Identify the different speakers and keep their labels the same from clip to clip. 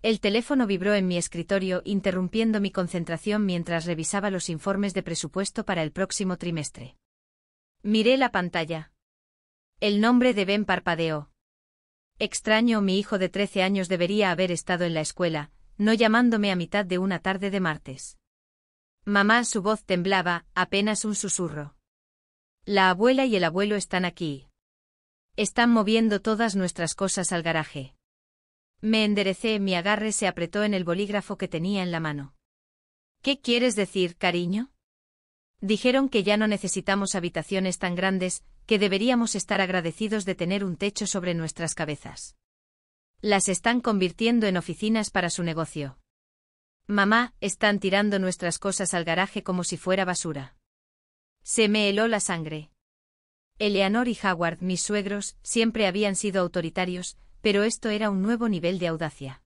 Speaker 1: El teléfono vibró en mi escritorio, interrumpiendo mi concentración mientras revisaba los informes de presupuesto para el próximo trimestre. Miré la pantalla. El nombre de Ben parpadeó. Extraño, mi hijo de 13 años debería haber estado en la escuela, no llamándome a mitad de una tarde de martes. Mamá, su voz temblaba, apenas un susurro. La abuela y el abuelo están aquí. Están moviendo todas nuestras cosas al garaje. Me enderecé, mi agarre se apretó en el bolígrafo que tenía en la mano. ¿Qué quieres decir, cariño? Dijeron que ya no necesitamos habitaciones tan grandes, que deberíamos estar agradecidos de tener un techo sobre nuestras cabezas. Las están convirtiendo en oficinas para su negocio. Mamá, están tirando nuestras cosas al garaje como si fuera basura. Se me heló la sangre. Eleanor y Howard, mis suegros, siempre habían sido autoritarios, pero esto era un nuevo nivel de audacia.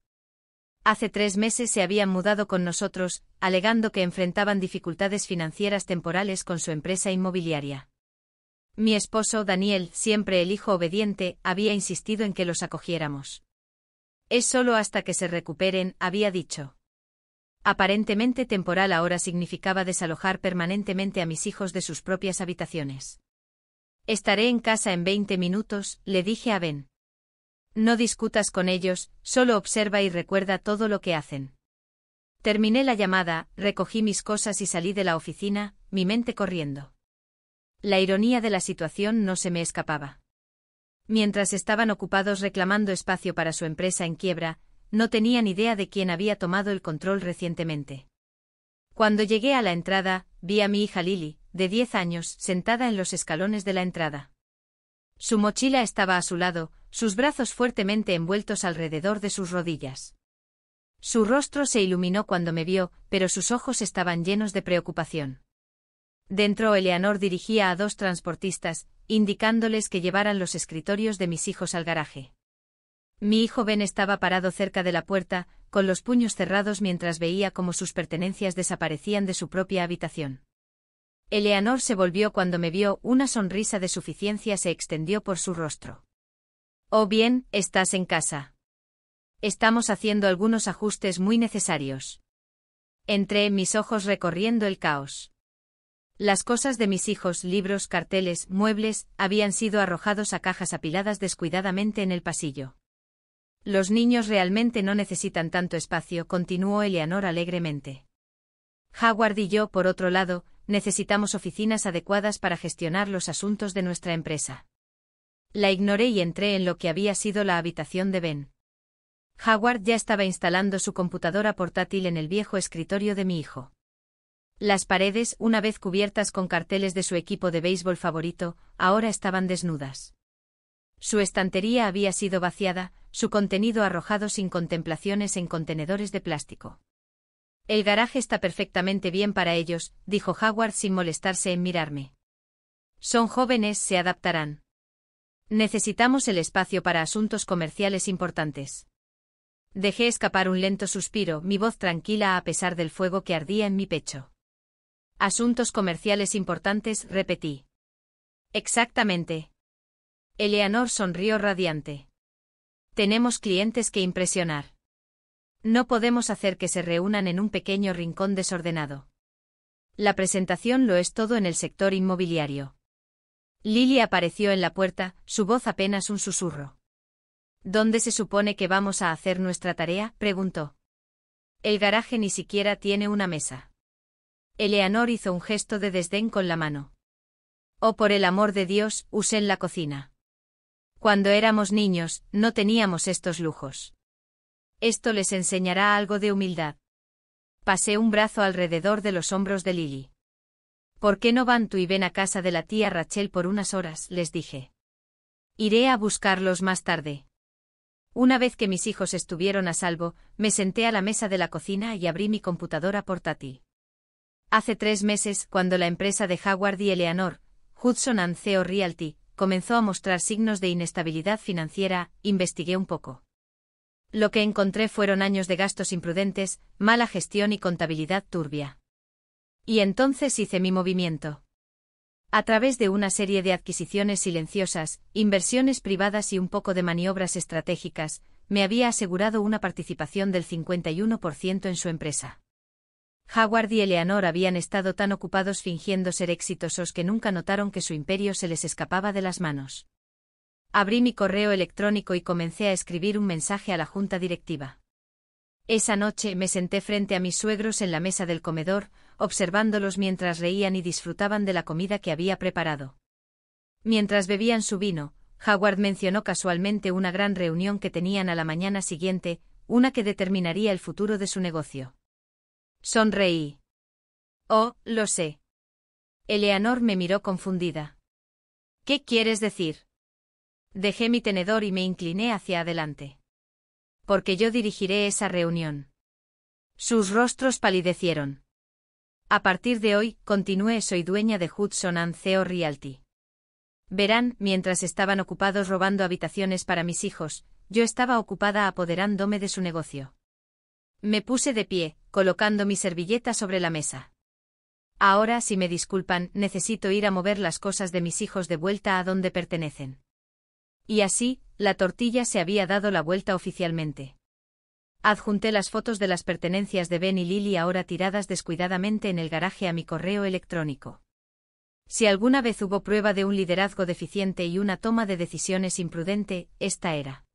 Speaker 1: Hace 3 meses se habían mudado con nosotros, alegando que enfrentaban dificultades financieras temporales con su empresa inmobiliaria. Mi esposo, Daniel, siempre el hijo obediente, había insistido en que los acogiéramos. Es solo hasta que se recuperen, había dicho. Aparentemente temporal ahora significaba desalojar permanentemente a mis hijos de sus propias habitaciones. Estaré en casa en 20 minutos, le dije a Ben. No discutas con ellos, solo observa y recuerda todo lo que hacen. Terminé la llamada, recogí mis cosas y salí de la oficina, mi mente corriendo. La ironía de la situación no se me escapaba. Mientras estaban ocupados reclamando espacio para su empresa en quiebra, no tenían idea de quién había tomado el control recientemente. Cuando llegué a la entrada, vi a mi hija Lily, de 10 años, sentada en los escalones de la entrada. Su mochila estaba a su lado, sus brazos fuertemente envueltos alrededor de sus rodillas. Su rostro se iluminó cuando me vio, pero sus ojos estaban llenos de preocupación. Dentro, Eleanor dirigía a 2 transportistas, indicándoles que llevaran los escritorios de mis hijos al garaje. Mi hijo Ben estaba parado cerca de la puerta, con los puños cerrados mientras veía cómo sus pertenencias desaparecían de su propia habitación. Eleanor se volvió cuando me vio, una sonrisa de suficiencia se extendió por su rostro. Oh bien, estás en casa. Estamos haciendo algunos ajustes muy necesarios. Entré, mis ojos recorriendo el caos. Las cosas de mis hijos, libros, carteles, muebles, habían sido arrojados a cajas apiladas descuidadamente en el pasillo. Los niños realmente no necesitan tanto espacio, continuó Eleanor alegremente. Howard y yo, por otro lado, necesitamos oficinas adecuadas para gestionar los asuntos de nuestra empresa. La ignoré y entré en lo que había sido la habitación de Ben. Howard ya estaba instalando su computadora portátil en el viejo escritorio de mi hijo. Las paredes, una vez cubiertas con carteles de su equipo de béisbol favorito, ahora estaban desnudas. Su estantería había sido vaciada, su contenido arrojado sin contemplaciones en contenedores de plástico. El garaje está perfectamente bien para ellos, dijo Howard sin molestarse en mirarme. Son jóvenes, se adaptarán. Necesitamos el espacio para asuntos comerciales importantes. Dejé escapar un lento suspiro, mi voz tranquila a pesar del fuego que ardía en mi pecho. Asuntos comerciales importantes, repetí. Exactamente. Eleanor sonrió radiante. Tenemos clientes que impresionar. No podemos hacer que se reúnan en un pequeño rincón desordenado. La presentación lo es todo en el sector inmobiliario. Lily apareció en la puerta, su voz apenas un susurro. ¿Dónde se supone que vamos a hacer nuestra tarea?, preguntó. El garaje ni siquiera tiene una mesa. Eleanor hizo un gesto de desdén con la mano. Oh, por el amor de Dios, usen la cocina. Cuando éramos niños, no teníamos estos lujos. Esto les enseñará algo de humildad. Pasé un brazo alrededor de los hombros de Lily. ¿Por qué no van tú y Ben a casa de la tía Rachel por unas horas?, les dije. Iré a buscarlos más tarde. Una vez que mis hijos estuvieron a salvo, me senté a la mesa de la cocina y abrí mi computadora portátil. Hace 3 meses, cuando la empresa de Howard y Eleanor, Hudson and Co Realty, comenzó a mostrar signos de inestabilidad financiera, investigué un poco. Lo que encontré fueron años de gastos imprudentes, mala gestión y contabilidad turbia. Y entonces hice mi movimiento. A través de una serie de adquisiciones silenciosas, inversiones privadas y un poco de maniobras estratégicas, me había asegurado una participación del 51% en su empresa. Howard y Eleanor habían estado tan ocupados fingiendo ser exitosos que nunca notaron que su imperio se les escapaba de las manos. Abrí mi correo electrónico y comencé a escribir un mensaje a la junta directiva. Esa noche me senté frente a mis suegros en la mesa del comedor, observándolos mientras reían y disfrutaban de la comida que había preparado. Mientras bebían su vino, Howard mencionó casualmente una gran reunión que tenían a la mañana siguiente, una que determinaría el futuro de su negocio. Sonreí. Oh, lo sé. Eleanor me miró confundida. ¿Qué quieres decir? Dejé mi tenedor y me incliné hacia adelante. Porque yo dirigiré esa reunión. Sus rostros palidecieron. A partir de hoy, continué, soy dueña de Hudson & Co Realty. Verán, mientras estaban ocupados robando habitaciones para mis hijos, yo estaba ocupada apoderándome de su negocio. Me puse de pie, colocando mi servilleta sobre la mesa. Ahora, si me disculpan, necesito ir a mover las cosas de mis hijos de vuelta a donde pertenecen. Y así, la tortilla se había dado la vuelta oficialmente. Adjunté las fotos de las pertenencias de Ben y Lily ahora tiradas descuidadamente en el garaje a mi correo electrónico. Si alguna vez hubo prueba de un liderazgo deficiente y una toma de decisiones imprudente, esta era.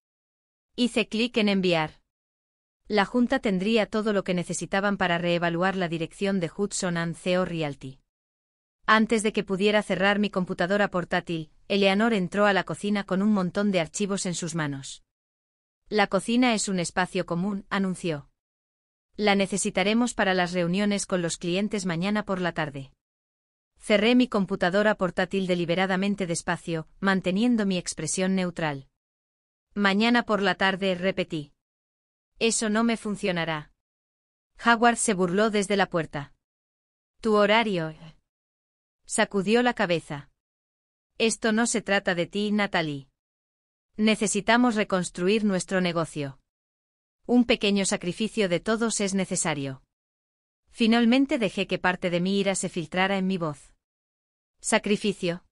Speaker 1: Hice clic en enviar. La junta tendría todo lo que necesitaban para reevaluar la dirección de Hudson & Co Realty. Antes de que pudiera cerrar mi computadora portátil, Eleanor entró a la cocina con un montón de archivos en sus manos. La cocina es un espacio común, anunció. La necesitaremos para las reuniones con los clientes mañana por la tarde. Cerré mi computadora portátil deliberadamente despacio, manteniendo mi expresión neutral. Mañana por la tarde, repetí. Eso no me funcionará. Howard se burló desde la puerta. Tu horario. Sacudió la cabeza. Esto no se trata de ti, Natalie. Necesitamos reconstruir nuestro negocio. Un pequeño sacrificio de todos es necesario. Finalmente dejé que parte de mi ira se filtrara en mi voz. ¿Sacrificio?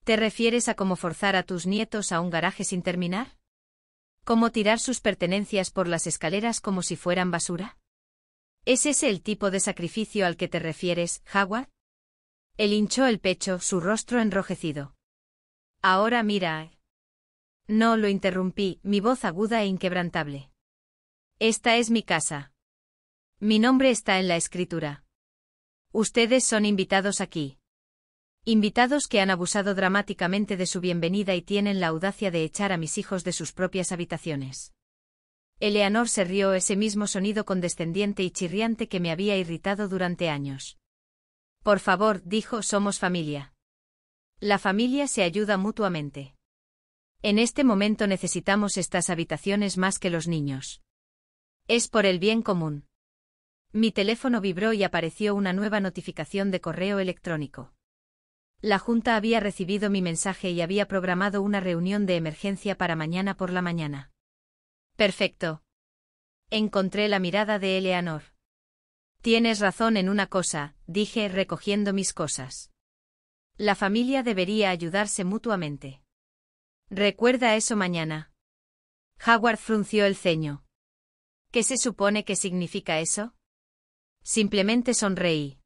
Speaker 1: ¿Te refieres a cómo forzar a tus nietos a un garaje sin terminar? ¿Cómo tirar sus pertenencias por las escaleras como si fueran basura? ¿Es ese el tipo de sacrificio al que te refieres, Howard? Él hinchó el pecho, su rostro enrojecido. Ahora mira. No, lo interrumpí, mi voz aguda e inquebrantable. Esta es mi casa. Mi nombre está en la escritura. Ustedes son invitados aquí. Invitados que han abusado dramáticamente de su bienvenida y tienen la audacia de echar a mis hijos de sus propias habitaciones. Eleanor se rió, ese mismo sonido condescendiente y chirriante que me había irritado durante años. Por favor, dijo, somos familia. La familia se ayuda mutuamente. En este momento necesitamos estas habitaciones más que los niños. Es por el bien común. Mi teléfono vibró y apareció una nueva notificación de correo electrónico. La junta había recibido mi mensaje y había programado una reunión de emergencia para mañana por la mañana. Perfecto. Encontré la mirada de Eleanor. Tienes razón en una cosa, dije recogiendo mis cosas. La familia debería ayudarse mutuamente. Recuerda eso mañana. Howard frunció el ceño. ¿Qué se supone que significa eso? Simplemente sonreí.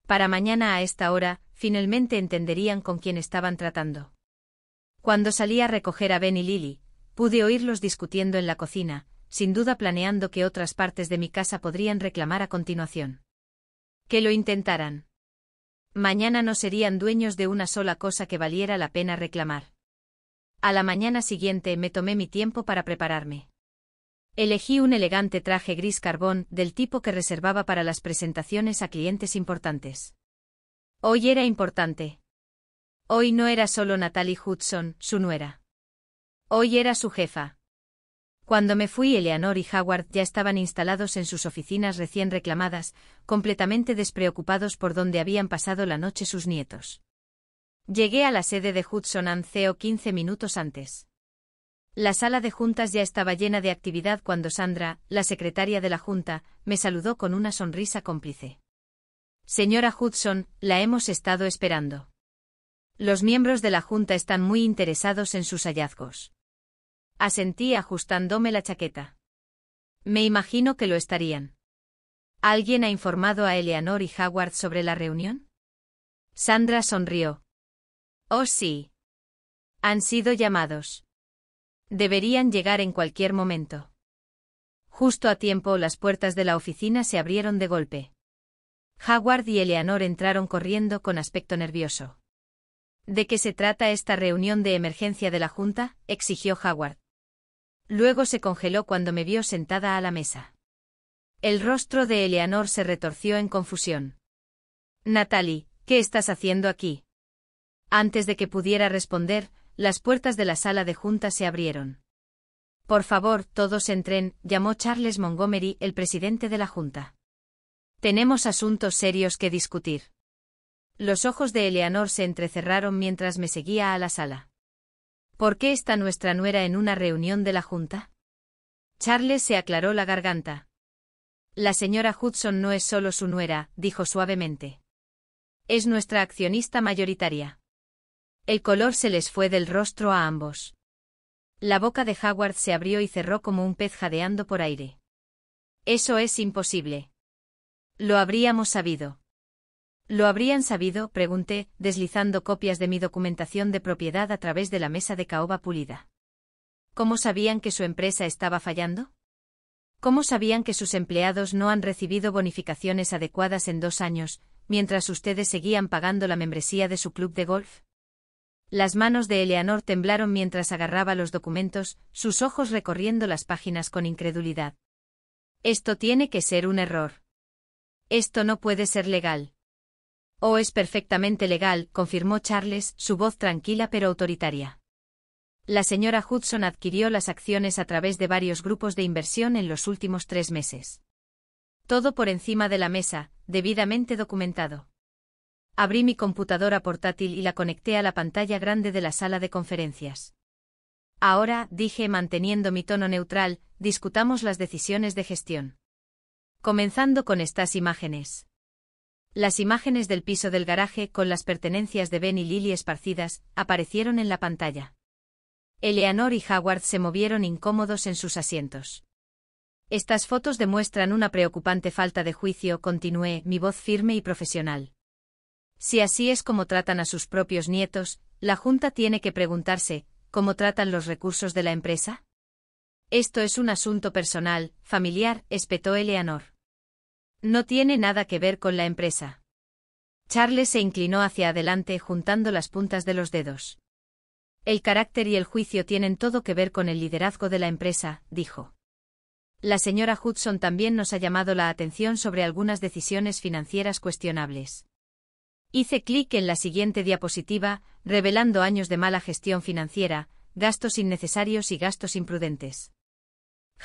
Speaker 1: Para mañana a esta hora, finalmente entenderían con quién estaban tratando. Cuando salí a recoger a Ben y Lily, pude oírlos discutiendo en la cocina, sin duda planeando qué otras partes de mi casa podrían reclamar a continuación. Que lo intentaran. Mañana no serían dueños de una sola cosa que valiera la pena reclamar. A la mañana siguiente me tomé mi tiempo para prepararme. Elegí un elegante traje gris carbón, del tipo que reservaba para las presentaciones a clientes importantes. Hoy era importante. Hoy no era solo Natalie Hudson, su nuera. Hoy era su jefa. Cuando me fui, Eleanor y Howard ya estaban instalados en sus oficinas recién reclamadas, completamente despreocupados por dónde habían pasado la noche sus nietos. Llegué a la sede de Hudson & Co 15 minutos antes. La sala de juntas ya estaba llena de actividad cuando Sandra, la secretaria de la junta, me saludó con una sonrisa cómplice. Señora Hudson, la hemos estado esperando. Los miembros de la junta están muy interesados en sus hallazgos. Asentí ajustándome la chaqueta. Me imagino que lo estarían. ¿Alguien ha informado a Eleanor y Howard sobre la reunión? Sandra sonrió. Oh, sí. Han sido llamados. Deberían llegar en cualquier momento. Justo a tiempo, las puertas de la oficina se abrieron de golpe. Howard y Eleanor entraron corriendo con aspecto nervioso. ¿De qué se trata esta reunión de emergencia de la Junta?, exigió Howard. Luego se congeló cuando me vio sentada a la mesa. El rostro de Eleanor se retorció en confusión. Natalie, ¿qué estás haciendo aquí? Antes de que pudiera responder, las puertas de la sala de junta se abrieron. Por favor, todos entren, llamó Charles Montgomery, el presidente de la Junta. Tenemos asuntos serios que discutir. Los ojos de Eleanor se entrecerraron mientras me seguía a la sala. ¿Por qué está nuestra nuera en una reunión de la Junta? Charles se aclaró la garganta. La señora Hudson no es solo su nuera, dijo suavemente. Es nuestra accionista mayoritaria. El color se les fue del rostro a ambos. La boca de Howard se abrió y cerró como un pez jadeando por aire. Eso es imposible. Lo habríamos sabido. ¿Lo habrían sabido?, pregunté, deslizando copias de mi documentación de propiedad a través de la mesa de caoba pulida. ¿Cómo sabían que su empresa estaba fallando? ¿Cómo sabían que sus empleados no han recibido bonificaciones adecuadas en 2 años, mientras ustedes seguían pagando la membresía de su club de golf? Las manos de Eleanor temblaron mientras agarraba los documentos, sus ojos recorriendo las páginas con incredulidad. Esto tiene que ser un error. Esto no puede ser legal. Oh, es perfectamente legal, confirmó Charles, su voz tranquila pero autoritaria. La señora Hudson adquirió las acciones a través de varios grupos de inversión en los últimos 3 meses. Todo por encima de la mesa, debidamente documentado. Abrí mi computadora portátil y la conecté a la pantalla grande de la sala de conferencias. Ahora, dije manteniendo mi tono neutral, discutamos las decisiones de gestión. Comenzando con estas imágenes. Las imágenes del piso del garaje con las pertenencias de Ben y Lily esparcidas aparecieron en la pantalla. Eleanor y Howard se movieron incómodos en sus asientos. Estas fotos demuestran una preocupante falta de juicio, continué, mi voz firme y profesional. Si así es como tratan a sus propios nietos, la Junta tiene que preguntarse, ¿cómo tratan los recursos de la empresa? Esto es un asunto personal, familiar, espetó Eleanor. No tiene nada que ver con la empresa. Charles se inclinó hacia adelante juntando las puntas de los dedos. El carácter y el juicio tienen todo que ver con el liderazgo de la empresa, dijo. La señora Hudson también nos ha llamado la atención sobre algunas decisiones financieras cuestionables. Hice clic en la siguiente diapositiva, revelando años de mala gestión financiera, gastos innecesarios y gastos imprudentes.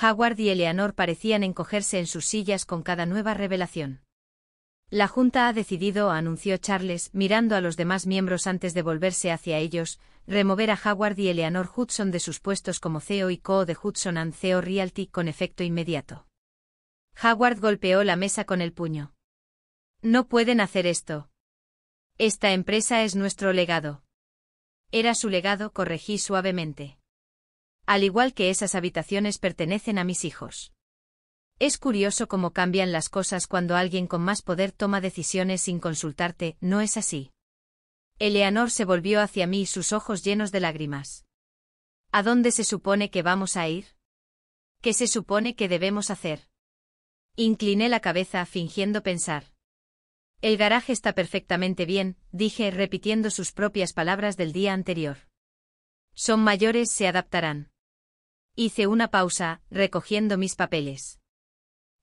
Speaker 1: Howard y Eleanor parecían encogerse en sus sillas con cada nueva revelación. La Junta ha decidido, anunció Charles, mirando a los demás miembros antes de volverse hacia ellos, remover a Howard y Eleanor Hudson de sus puestos como CEO y CO de Hudson & CO Realty con efecto inmediato. Howard golpeó la mesa con el puño. No pueden hacer esto. Esta empresa es nuestro legado. Era su legado, corregí suavemente. Al igual que esas habitaciones pertenecen a mis hijos. Es curioso cómo cambian las cosas cuando alguien con más poder toma decisiones sin consultarte, ¿no es así? Eleanor se volvió hacia mí, sus ojos llenos de lágrimas. ¿A dónde se supone que vamos a ir? ¿Qué se supone que debemos hacer? Incliné la cabeza fingiendo pensar. El garaje está perfectamente bien, dije repitiendo sus propias palabras del día anterior. Son mayores, se adaptarán. Hice una pausa, recogiendo mis papeles.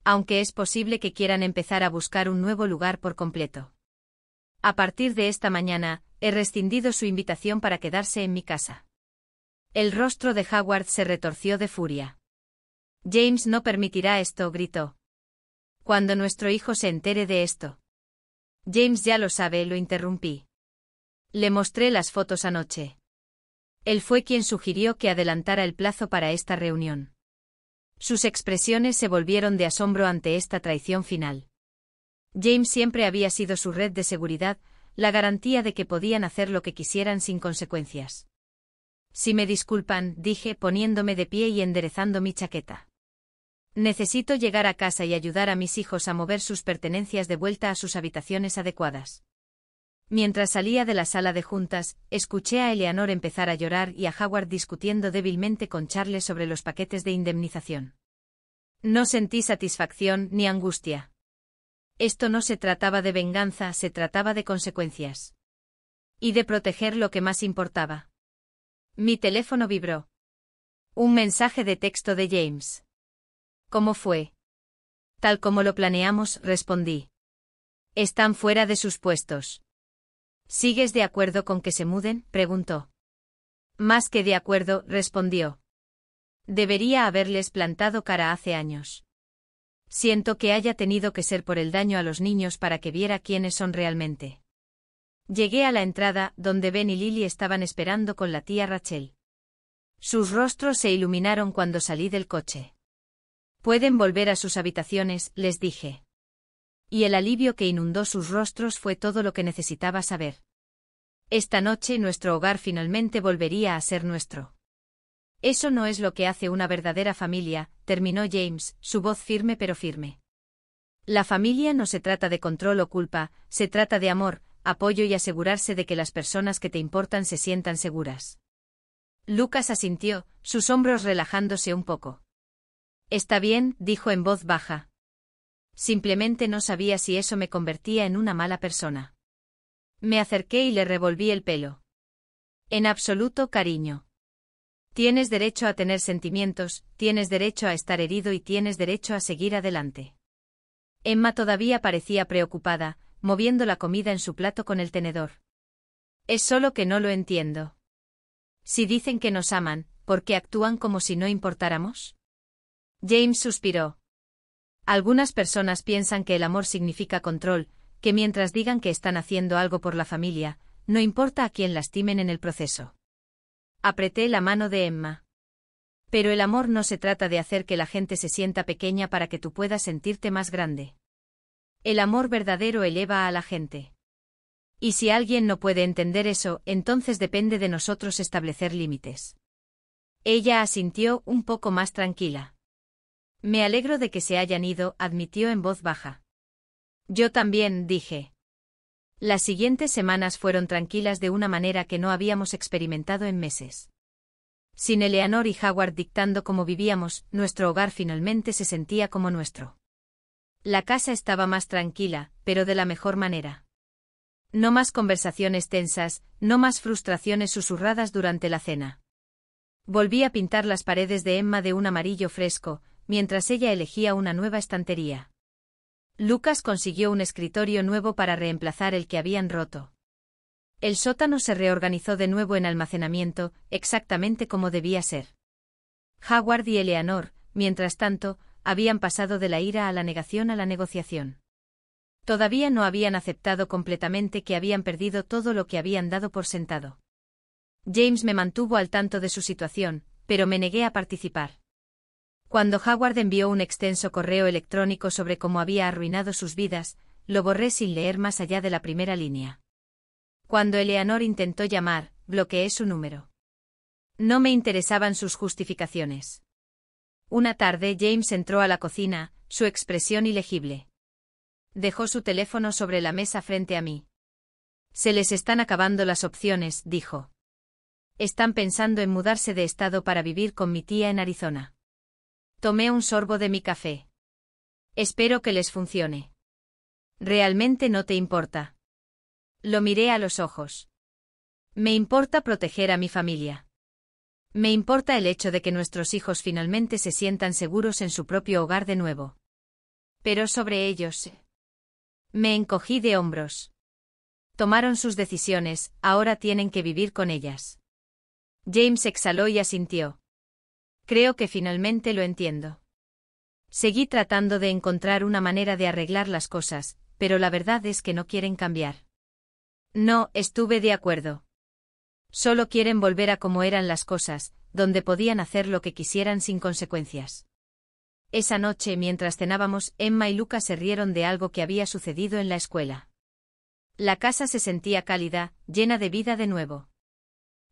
Speaker 1: Aunque es posible que quieran empezar a buscar un nuevo lugar por completo. A partir de esta mañana, he rescindido su invitación para quedarse en mi casa. El rostro de Howard se retorció de furia. James no permitirá esto, gritó. Cuando nuestro hijo se entere de esto. James ya lo sabe, lo interrumpí. Le mostré las fotos anoche. Él fue quien sugirió que adelantara el plazo para esta reunión. Sus expresiones se volvieron de asombro ante esta traición final. James siempre había sido su red de seguridad, la garantía de que podían hacer lo que quisieran sin consecuencias. Si me disculpan, dije poniéndome de pie y enderezando mi chaqueta. Necesito llegar a casa y ayudar a mis hijos a mover sus pertenencias de vuelta a sus habitaciones adecuadas. Mientras salía de la sala de juntas, escuché a Eleanor empezar a llorar y a Howard discutiendo débilmente con Charles sobre los paquetes de indemnización. No sentí satisfacción ni angustia. Esto no se trataba de venganza, se trataba de consecuencias. Y de proteger lo que más importaba. Mi teléfono vibró. Un mensaje de texto de James. ¿Cómo fue? Tal como lo planeamos, respondí. Están fuera de sus puestos. ¿Sigues de acuerdo con que se muden?, preguntó. Más que de acuerdo, respondió. Debería haberles plantado cara hace años. Siento que haya tenido que ser por el daño a los niños para que viera quiénes son realmente. Llegué a la entrada, donde Ben y Lily estaban esperando con la tía Rachel. Sus rostros se iluminaron cuando salí del coche. Pueden volver a sus habitaciones, les dije. Y el alivio que inundó sus rostros fue todo lo que necesitaba saber. Esta noche nuestro hogar finalmente volvería a ser nuestro. Eso no es lo que hace una verdadera familia, terminó James, su voz firme pero firme. La familia no se trata de control o culpa, se trata de amor, apoyo y asegurarse de que las personas que te importan se sientan seguras. Lucas asintió, sus hombros relajándose un poco. Está bien, dijo en voz baja. Simplemente no sabía si eso me convertía en una mala persona. Me acerqué y le revolví el pelo. En absoluto, cariño. Tienes derecho a tener sentimientos, tienes derecho a estar herido y tienes derecho a seguir adelante. Emma todavía parecía preocupada, moviendo la comida en su plato con el tenedor. Es solo que no lo entiendo. Si dicen que nos aman, ¿por qué actúan como si no importáramos? James suspiró. Algunas personas piensan que el amor significa control, que mientras digan que están haciendo algo por la familia, no importa a quién lastimen en el proceso. Apreté la mano de Emma. Pero el amor no se trata de hacer que la gente se sienta pequeña para que tú puedas sentirte más grande. El amor verdadero eleva a la gente. Y si alguien no puede entender eso, entonces depende de nosotros establecer límites. Ella asintió un poco más tranquila. Me alegro de que se hayan ido, admitió en voz baja. Yo también, dije. Las siguientes semanas fueron tranquilas de una manera que no habíamos experimentado en meses. Sin Eleanor y Howard dictando cómo vivíamos, nuestro hogar finalmente se sentía como nuestro. La casa estaba más tranquila, pero de la mejor manera. No más conversaciones tensas, no más frustraciones susurradas durante la cena. Volví a pintar las paredes de Emma de un amarillo fresco, mientras ella elegía una nueva estantería. Lucas consiguió un escritorio nuevo para reemplazar el que habían roto. El sótano se reorganizó de nuevo en almacenamiento, exactamente como debía ser. Howard y Eleanor, mientras tanto, habían pasado de la ira a la negación a la negociación. Todavía no habían aceptado completamente que habían perdido todo lo que habían dado por sentado. James me mantuvo al tanto de su situación, pero me negué a participar. Cuando Howard envió un extenso correo electrónico sobre cómo había arruinado sus vidas, lo borré sin leer más allá de la primera línea. Cuando Eleanor intentó llamar, bloqueé su número. No me interesaban sus justificaciones. Una tarde James entró a la cocina, su expresión ilegible. Dejó su teléfono sobre la mesa frente a mí. Se les están acabando las opciones, dijo. Están pensando en mudarse de estado para vivir con mi tía en Arizona. Tomé un sorbo de mi café. Espero que les funcione. ¿Realmente no te importa? Lo miré a los ojos. Me importa proteger a mi familia. Me importa el hecho de que nuestros hijos finalmente se sientan seguros en su propio hogar de nuevo. Pero sobre ellos... Me encogí de hombros. Tomaron sus decisiones, ahora tienen que vivir con ellas. James exhaló y asintió. Creo que finalmente lo entiendo. Seguí tratando de encontrar una manera de arreglar las cosas, pero la verdad es que no quieren cambiar. No, estuve de acuerdo. Solo quieren volver a como eran las cosas, donde podían hacer lo que quisieran sin consecuencias. Esa noche, mientras cenábamos, Emma y Lucas se rieron de algo que había sucedido en la escuela. La casa se sentía cálida, llena de vida de nuevo.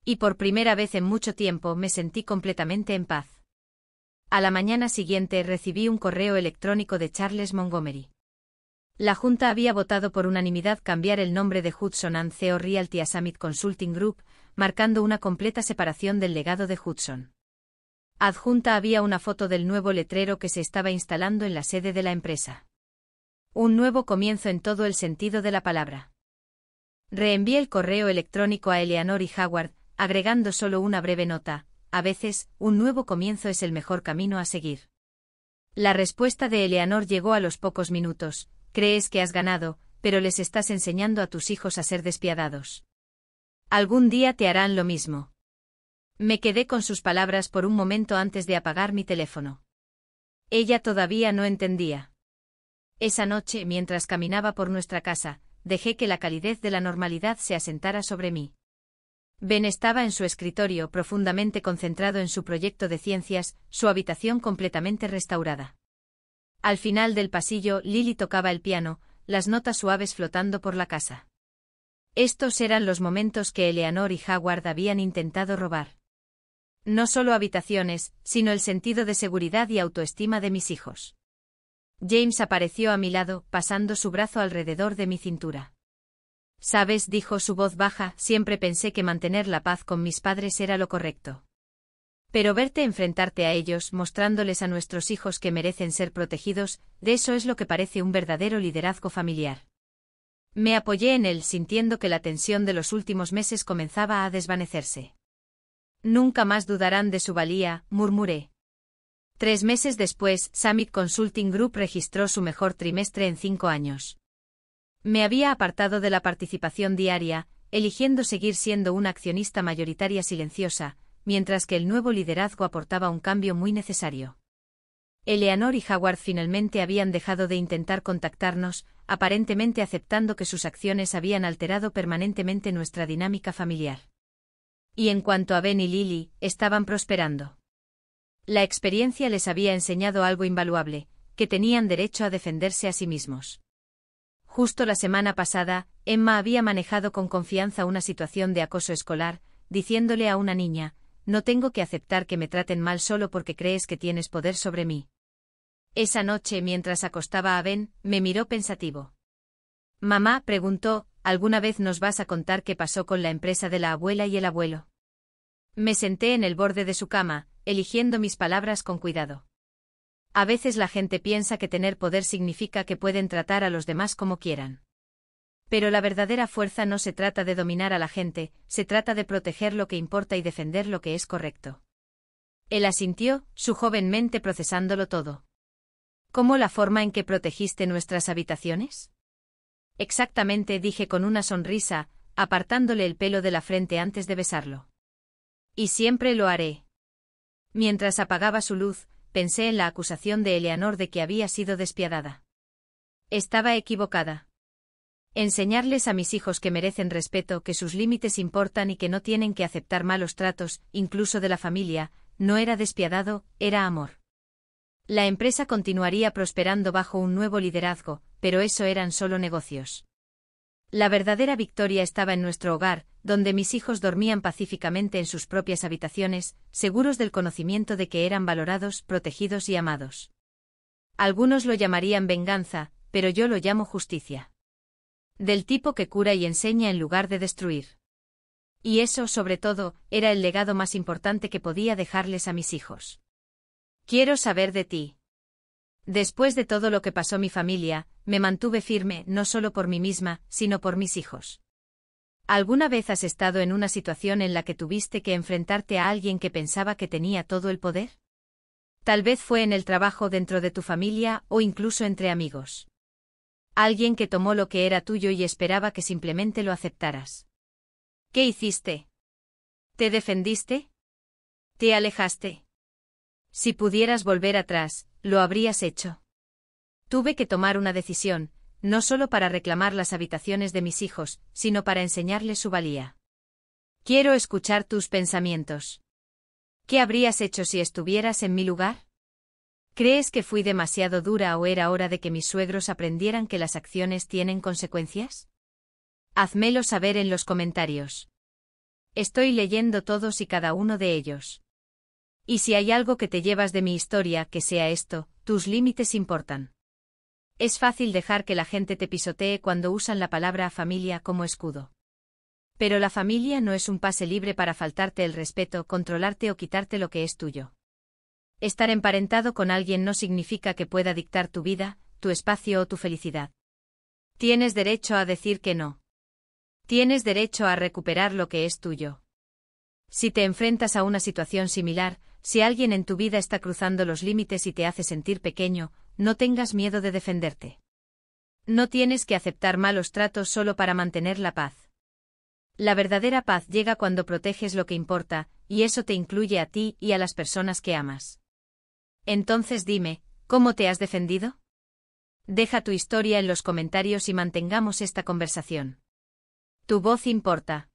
Speaker 1: Y por primera vez en mucho tiempo me sentí completamente en paz. A la mañana siguiente recibí un correo electrónico de Charles Montgomery. La Junta había votado por unanimidad cambiar el nombre de Hudson and CO Realty a Summit Consulting Group, marcando una completa separación del legado de Hudson. Adjunta había una foto del nuevo letrero que se estaba instalando en la sede de la empresa. Un nuevo comienzo en todo el sentido de la palabra. Reenvié el correo electrónico a Eleanor y Howard, agregando solo una breve nota: a veces, un nuevo comienzo es el mejor camino a seguir. La respuesta de Eleanor llegó a los pocos minutos: crees que has ganado, pero les estás enseñando a tus hijos a ser despiadados. Algún día te harán lo mismo. Me quedé con sus palabras por un momento antes de apagar mi teléfono. Ella todavía no entendía. Esa noche, mientras caminaba por nuestra casa, dejé que la calidez de la normalidad se asentara sobre mí. Ben estaba en su escritorio profundamente concentrado en su proyecto de ciencias, su habitación completamente restaurada. Al final del pasillo, Lily tocaba el piano, las notas suaves flotando por la casa. Estos eran los momentos que Eleanor y Howard habían intentado robar. No solo habitaciones, sino el sentido de seguridad y autoestima de mis hijos. James apareció a mi lado, pasando su brazo alrededor de mi cintura. «Sabes», dijo su voz baja, «siempre pensé que mantener la paz con mis padres era lo correcto. Pero verte enfrentarte a ellos, mostrándoles a nuestros hijos que merecen ser protegidos, de eso es lo que parece un verdadero liderazgo familiar». Me apoyé en él, sintiendo que la tensión de los últimos meses comenzaba a desvanecerse. «Nunca más dudarán de su valía», murmuré. 3 meses después, Summit Consulting Group registró su mejor trimestre en 5 años. Me había apartado de la participación diaria, eligiendo seguir siendo una accionista mayoritaria silenciosa, mientras que el nuevo liderazgo aportaba un cambio muy necesario. Eleanor y Howard finalmente habían dejado de intentar contactarnos, aparentemente aceptando que sus acciones habían alterado permanentemente nuestra dinámica familiar. Y en cuanto a Ben y Lily, estaban prosperando. La experiencia les había enseñado algo invaluable, que tenían derecho a defenderse a sí mismos. Justo la semana pasada, Emma había manejado con confianza una situación de acoso escolar, diciéndole a una niña: «No tengo que aceptar que me traten mal solo porque crees que tienes poder sobre mí». Esa noche, mientras acostaba a Ben, me miró pensativo. «Mamá», preguntó, «¿alguna vez nos vas a contar qué pasó con la empresa de la abuela y el abuelo?». Me senté en el borde de su cama, eligiendo mis palabras con cuidado. A veces la gente piensa que tener poder significa que pueden tratar a los demás como quieran. Pero la verdadera fuerza no se trata de dominar a la gente, se trata de proteger lo que importa y defender lo que es correcto. Él asintió, su joven mente procesándolo todo. ¿Cómo la forma en que protegiste nuestras habitaciones? Exactamente, dije con una sonrisa, apartándole el pelo de la frente antes de besarlo. Y siempre lo haré. Mientras apagaba su luz, pensé en la acusación de Eleanor de que había sido despiadada. Estaba equivocada. Enseñarles a mis hijos que merecen respeto, que sus límites importan y que no tienen que aceptar malos tratos, incluso de la familia, no era despiadado, era amor. La empresa continuaría prosperando bajo un nuevo liderazgo, pero eso eran solo negocios. La verdadera victoria estaba en nuestro hogar, donde mis hijos dormían pacíficamente en sus propias habitaciones, seguros del conocimiento de que eran valorados, protegidos y amados. Algunos lo llamarían venganza, pero yo lo llamo justicia. Del tipo que cura y enseña en lugar de destruir. Y eso, sobre todo, era el legado más importante que podía dejarles a mis hijos. Quiero saber de ti. Después de todo lo que pasó mi familia, me mantuve firme, no solo por mí misma, sino por mis hijos. ¿Alguna vez has estado en una situación en la que tuviste que enfrentarte a alguien que pensaba que tenía todo el poder? Tal vez fue en el trabajo, dentro de tu familia, o incluso entre amigos. Alguien que tomó lo que era tuyo y esperaba que simplemente lo aceptaras. ¿Qué hiciste? ¿Te defendiste? ¿Te alejaste? Si pudieras volver atrás, lo habrías hecho. Tuve que tomar una decisión, no solo para reclamar las habitaciones de mis hijos, sino para enseñarles su valía. Quiero escuchar tus pensamientos. ¿Qué habrías hecho si estuvieras en mi lugar? ¿Crees que fui demasiado dura o era hora de que mis suegros aprendieran que las acciones tienen consecuencias? Házmelo saber en los comentarios. Estoy leyendo todos y cada uno de ellos. Y si hay algo que te llevas de mi historia, que sea esto: tus límites importan. Es fácil dejar que la gente te pisotee cuando usan la palabra familia como escudo. Pero la familia no es un pase libre para faltarte el respeto, controlarte o quitarte lo que es tuyo. Estar emparentado con alguien no significa que pueda dictar tu vida, tu espacio o tu felicidad. Tienes derecho a decir que no. Tienes derecho a recuperar lo que es tuyo. Si te enfrentas a una situación similar, si alguien en tu vida está cruzando los límites y te hace sentir pequeño, no tengas miedo de defenderte. No tienes que aceptar malos tratos solo para mantener la paz. La verdadera paz llega cuando proteges lo que importa, y eso te incluye a ti y a las personas que amas. Entonces dime, ¿cómo te has defendido? Deja tu historia en los comentarios y mantengamos esta conversación. Tu voz importa.